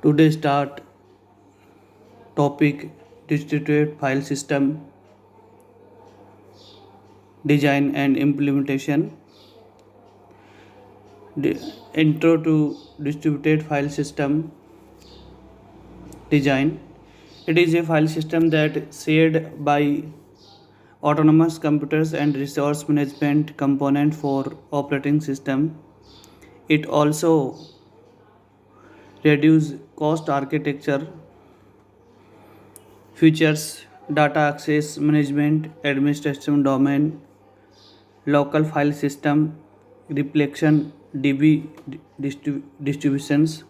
Today start topic distributed file system design and implementation. Intro to distributed file system design. It is a file system that shared by autonomous computers and resource management component for operating system. It also reduce cost architecture features data access management administration domain local file system replication db distributions.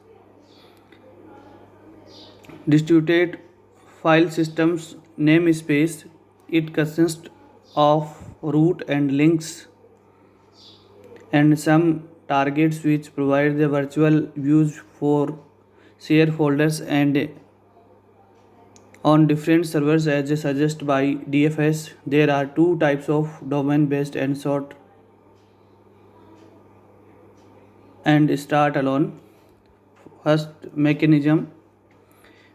Distributed file systems namespace. It consists of root and links and some targets which provide the virtual views for share folders and on different servers as suggested by DFS. There are two types of domain based and short and start alone. First mechanism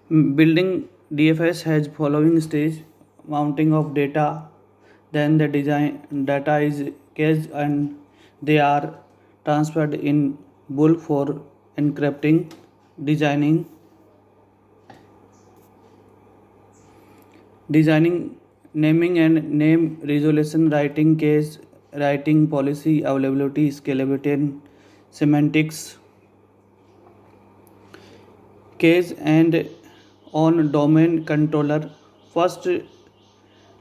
building DFS has following stage: mounting of data, then the design data is cached and they are transferred in bulk for encrypting, designing, naming and name resolution, writing case, writing policy, availability, scalability, and semantics, case and on domain controller. First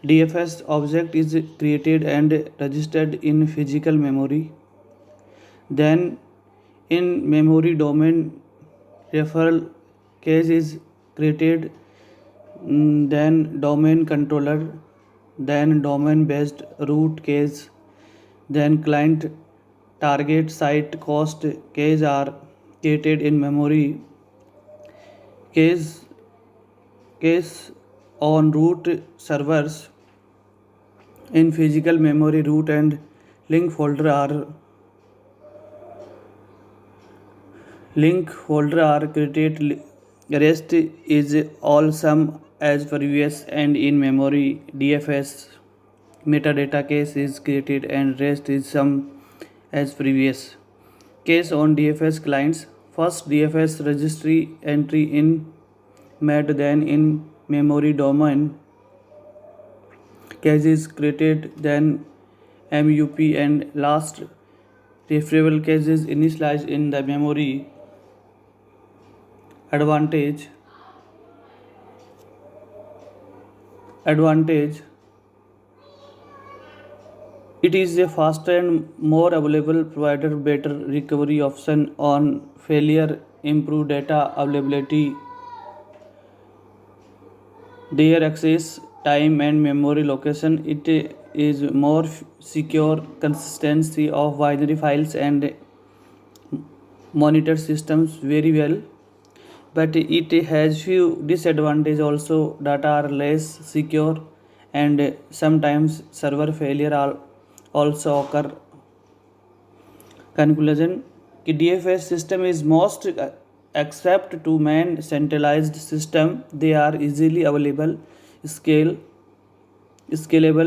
DFS object is created and registered in physical memory. Then in memory domain referral case is created, then domain controller, then domain based root case, then client target site cost case are created in memory. Case on root servers in physical memory. Root and link folder are created. Rest is all sum as previous and in memory. DFS metadata case is created and rest is sum as previous. Case on DFS clients. First DFS registry entry in made, then in memory domain case is created, then MUP and last referable case is initialized in the memory. Advantage it is a faster and more available, provided better recovery option on failure, improve data availability, their access time and memory location. It is more secure, consistency of binary files and monitor systems very well, but it has few disadvantages also. Data are less secure and sometimes server failure also occur. Conclusion: DFS system is most accept to man centralized system. They are easily available, scalable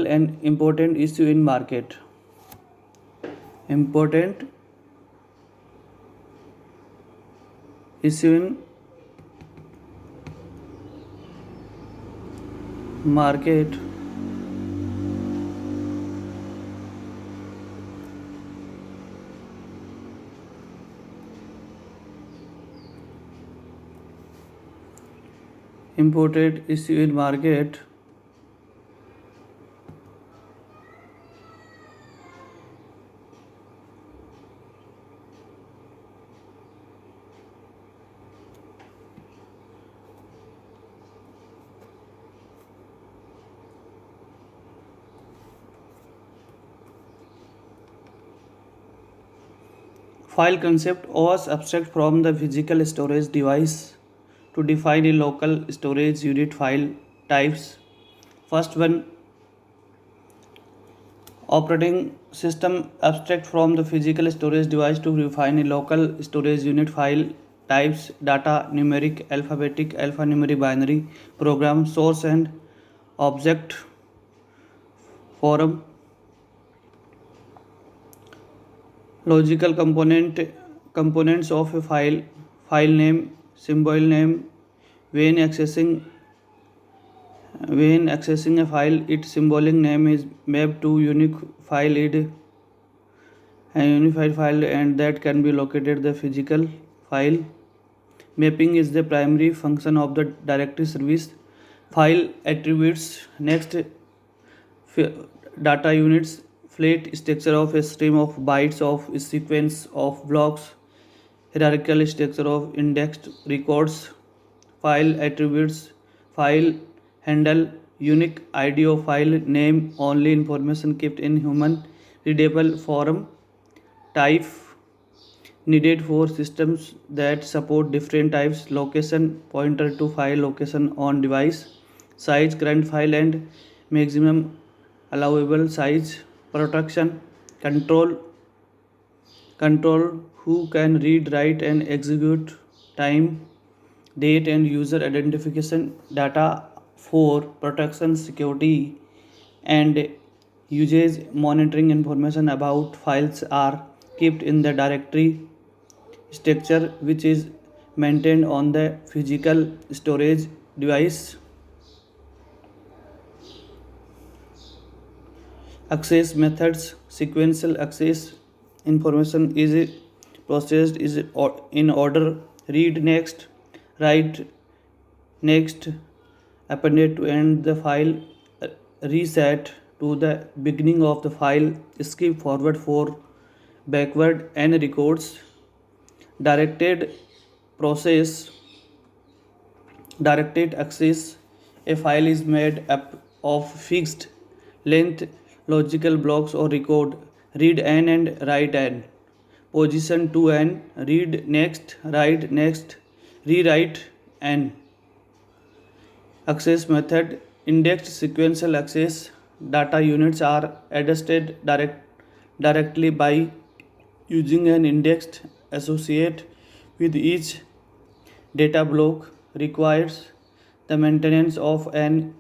and important issue in market. Important issue in market. Imported issue in market. File concept was abstract from the physical storage device to define a local storage unit. File types. First one, operating system abstract from the physical storage device to define a local storage unit. File types: data, numeric, alphabetic, alphanumeric, binary, program, source and object, form. Logical components of a file name, symbol name. When accessing when accessing a file, its symbolic name is mapped to unique file id, a unified file, and that can be located the physical file. Mapping is the primary function of the directory service. File attributes. Next, data units. Flat structure of a stream of bytes of a sequence of blocks. Hierarchical structure of indexed records. File attributes. File handle. Unique ID of file name. Only information kept in human readable form. Type needed for systems that support different types. Location pointer to file location on device. Size current file and maximum allowable size. Protection control who can read, write and execute. Time, date and user identification. Data for protection, security and usage. Monitoring information about files are kept in the directory structure which is maintained on the physical storage device. Access methods. Sequential access. Information is processed is in order: read next, write next, appended to end the file, reset to the beginning of the file, skip forward for backward and records. Directed process. Directed access. A file is made up of fixed length logical blocks or record: read n and write n, position to n, read next, write next, rewrite n. Access method. Indexed sequential access. Data units are addressed directly by using an indexed associate with each data block. Requires the maintenance of an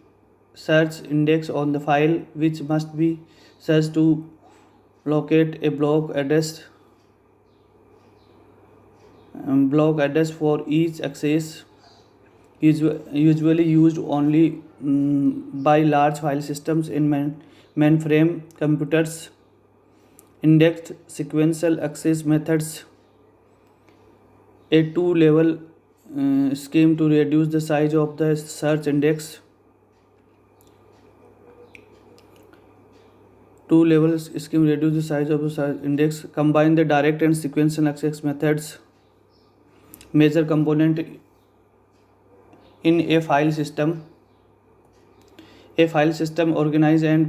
search index on the file which must be searched to locate a block address for each access. Usually used only by large file systems in mainframe computers. Indexed sequential access methods. A two-level scheme to reduce the size of the search index. Two-level scheme reduce the size of the search index. Combine the direct and sequential access methods. Major component in a file system. A file system organizes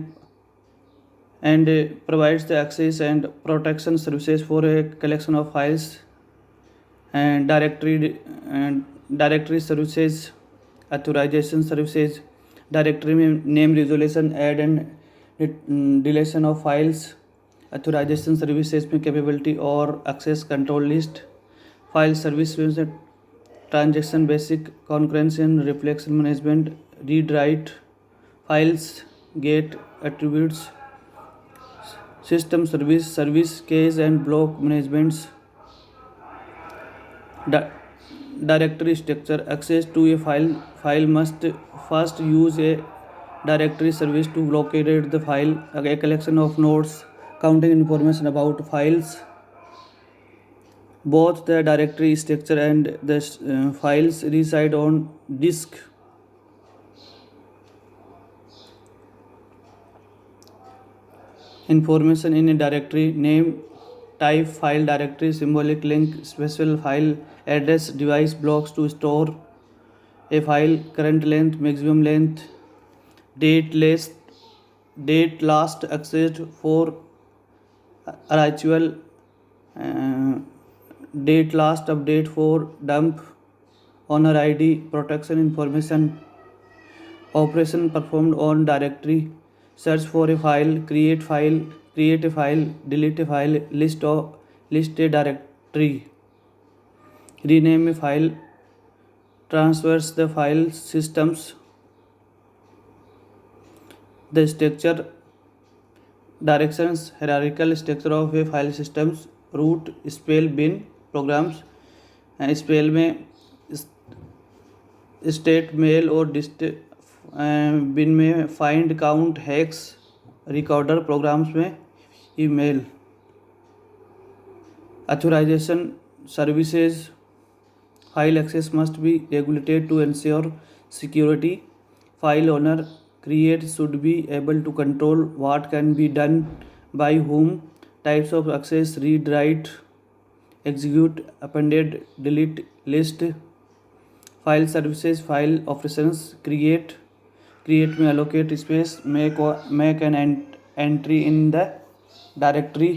and provides the access and protection services for a collection of files and directory services, authorization services, directory name resolution, add and deletion of files, authorization services में capability और access control list, file service में transaction basic, concurrency and reflection management, read write files, get attributes, system service case and block managements. Directory structure. Access to a file must first use a directory service to locate the file. A collection of nodes counting information about files. Both the directory structure and the files reside on disk. Information in a directory: name, type, file directory, symbolic link, special file address, device blocks to store a file, current length, maximum length, date last accessed for archival, date last update for dump, owner ID, protection information, operation performed on directory, search for a file, create a file, delete a file, list a directory. rename a file, transfers the file systems, the structure, directions, hierarchical structure of a file systems, root, spell, bin, programs, spell में state mail और bin में find count hacks recorder programs में email authorization services file access must be regulated to ensure security file owner create should be able to control what can be done by whom types of access read write execute appended delete list file services file operations create में allocate space make an entry in the directory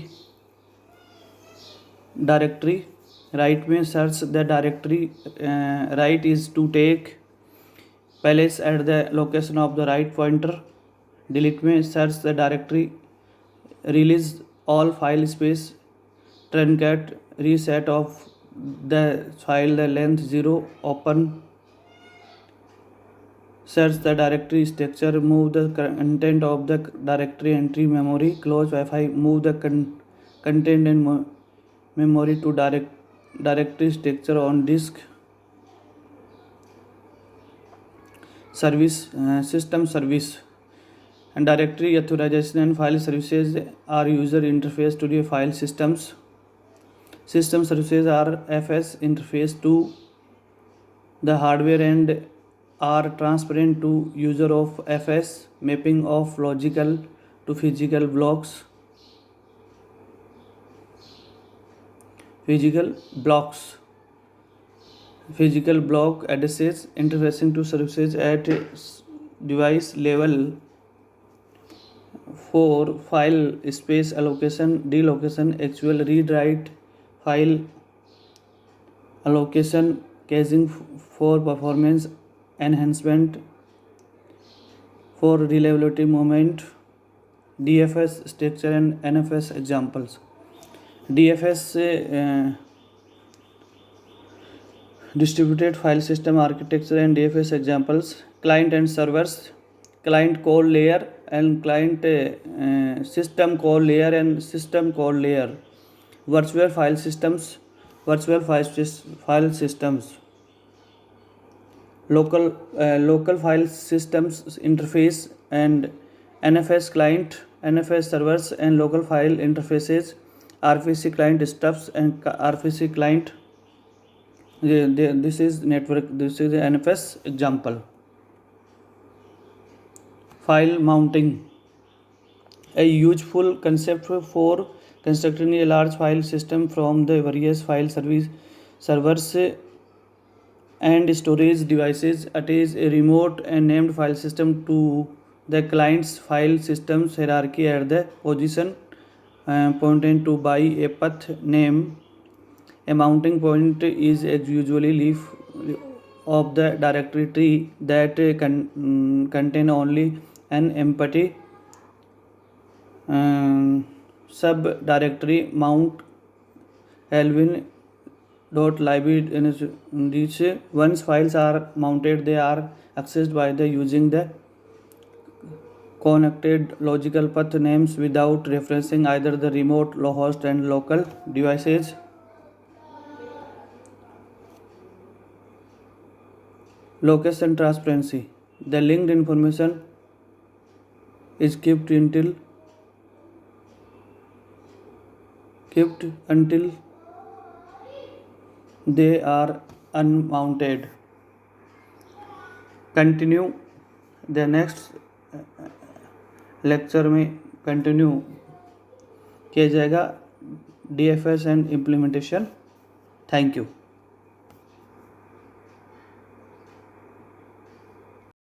write में search the directory write is to take place at the location of the right pointer delete में search the directory release all file space truncate reset of the file the length 0 open search the directory structure move the content of the directory entry memory close Wi-Fi move the content and memory to directory structure on disk service system service and directory authorization and file services are user interface to the file systems. System services are FS interface to the hardware and are transparent to user of FS mapping of logical to physical blocks. Physical block addresses interfacing to services at device level. 4 file space allocation delocation actual read write file allocation caching for performance enhancement for reliability moment DFS structure and NFS examples DFS से distributed file system architecture and DFS examples client and servers client call layer and client system call layer and system call layer virtual file systems local file systems interface and NFS client NFS servers and local file interfaces RPC client stuffs and RPC client this is network this is the NFS example file mounting a useful concept for constructing a large file system from the various file servers and storage devices attach a remote and named file system to the client's file system's hierarchy at the position pointed to by a path name. A mounting point is usually leaf of the directory tree that contain only an empty subdirectory. Mount alvin.lib in which once files are mounted they are accessed by the using the connected logical path names without referencing either the remote host and local devices. Location transparency. The linked information is kept until they are unmounted. Continue the next lecture में continue किया जाएगा DFS and implementation. Thank you.